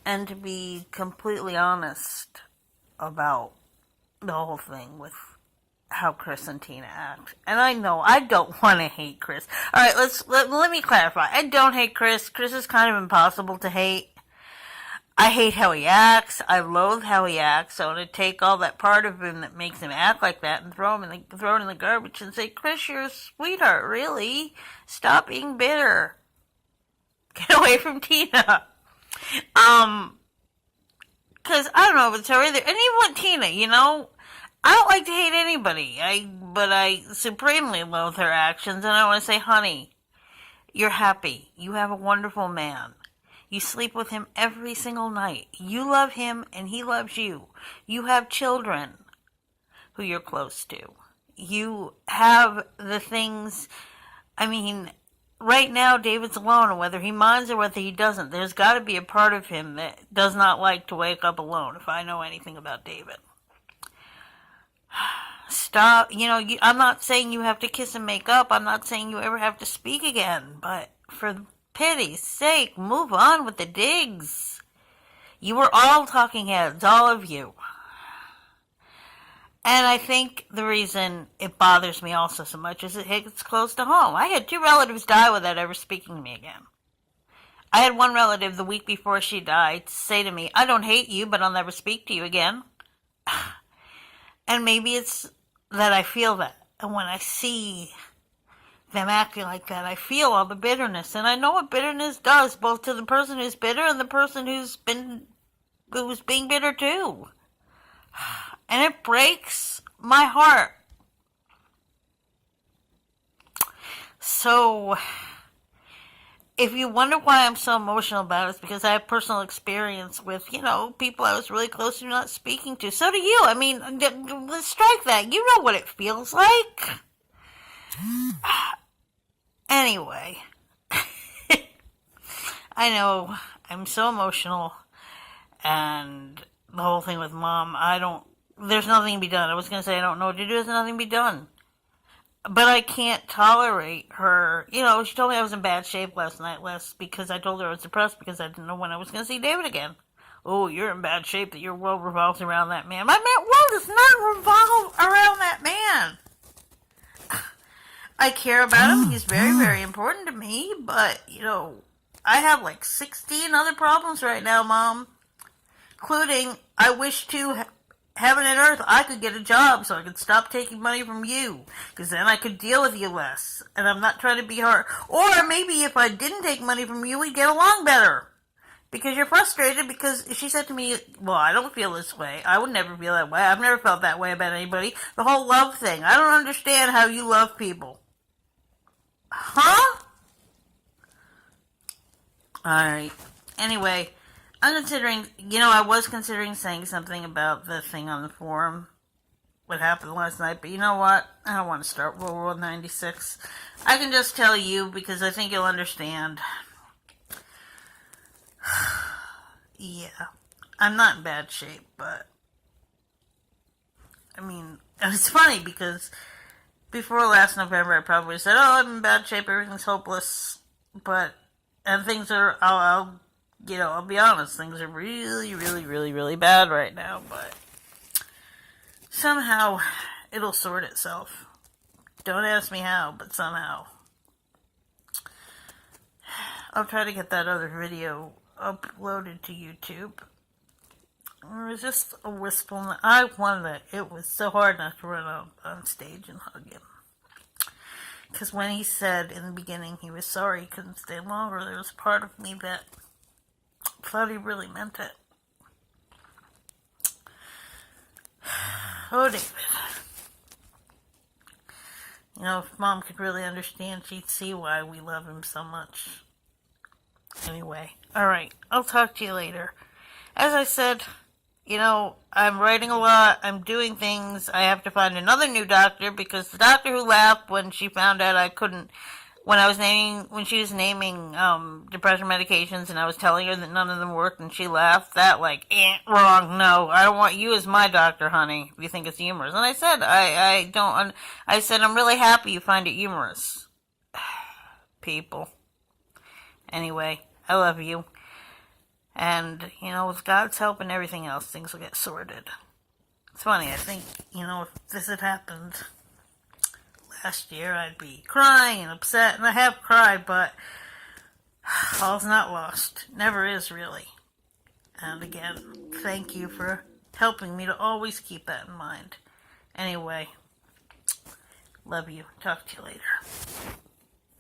and to be completely honest about the whole thing with how Chris and Tina act. And I know I don't want to hate Chris. All right, let me clarify. I don't hate Chris. Chris is kind of impossible to hate. I hate how he acts. I loathe how he acts. I want to take all that part of him that makes him act like that and throw it in the garbage and say, Chris, you're a sweetheart, really. Stop being bitter. Get away from Tina. Cause I don't know if it's her either. And even with Tina, I don't like to hate anybody. But I supremely loathe her actions, and I want to say, honey, you're happy. You have a wonderful man. You sleep with him every single night. You love him, and he loves you. You have children who you're close to. You have the things, right now David's alone, and whether he minds or whether he doesn't, there's got to be a part of him that does not like to wake up alone, if I know anything about David. Stop, I'm not saying you have to kiss and make up. I'm not saying you ever have to speak again, but for pity's sake, move on with the digs. You were all talking heads, all of you. And I think the reason it bothers me also so much is it hits close to home. I had 2 relatives die without ever speaking to me again. I had one relative the week before she died say to me, I don't hate you, but I'll never speak to you again. And maybe it's that I feel that. And when I see them acting like that, I feel all the bitterness. And I know what bitterness does, both to the person who's bitter and the person who's being bitter too. And it breaks my heart. So, if you wonder why I'm so emotional about it, it's because I have personal experience with, people I was really close to not speaking to. So do you. Let's strike that. You know what it feels like. Anyway. I know I'm so emotional. And the whole thing with Mom, there's nothing to be done. I was going to say I don't know what to do. There's nothing to be done. But I can't tolerate her. She told me I was in bad shape last night, because I told her I was depressed because I didn't know when I was going to see David again. Oh, you're in bad shape that your world revolves around that man. My world does not revolve around that man. I care about him. He's very, very important to me. But, I have 16 other problems right now, Mom. Including, I wish to heaven and earth, I could get a job so I could stop taking money from you. Because then I could deal with you less. And I'm not trying to be hard. Or maybe if I didn't take money from you, we'd get along better. Because you're frustrated because she said to me, well, I don't feel this way. I would never feel that way. I've never felt that way about anybody. The whole love thing. I don't understand how you love people. Huh? Alright. Anyway, I'm considering, I was considering saying something about the thing on the forum, what happened last night, but you know what? I don't want to start World War 96. I can just tell you, because I think you'll understand. Yeah. I'm not in bad shape, but it's funny because before last November I probably said, oh, I'm in bad shape, everything's hopeless, and things are, I'll be honest, things are really, really, really, really bad right now, but somehow it'll sort itself. Don't ask me how, but somehow. I'll try to get that other video uploaded to YouTube. It was just a wistful. I wanted it. It was so hard not to run on stage and hug him. Because when he said in the beginning he was sorry he couldn't stay longer, there was part of me that thought he really meant it. Oh, David. If Mom could really understand, she'd see why we love him so much. Anyway, alright, I'll talk to you later. As I said, I'm writing a lot, I'm doing things, I have to find another new doctor, because the doctor who laughed when she found out I couldn't, when she was naming, depression medications, and I was telling her that none of them worked, and she laughed, wrong, no, I don't want you as my doctor, honey, if you think it's humorous. And I said, I said, I'm really happy you find it humorous. People. Anyway, I love you. And, with God's help and everything else, things will get sorted. It's funny, I think, if this had happened last year, I'd be crying and upset, and I have cried, but all's not lost. Never is, really. And again, thank you for helping me to always keep that in mind. Anyway, love you. Talk to you later.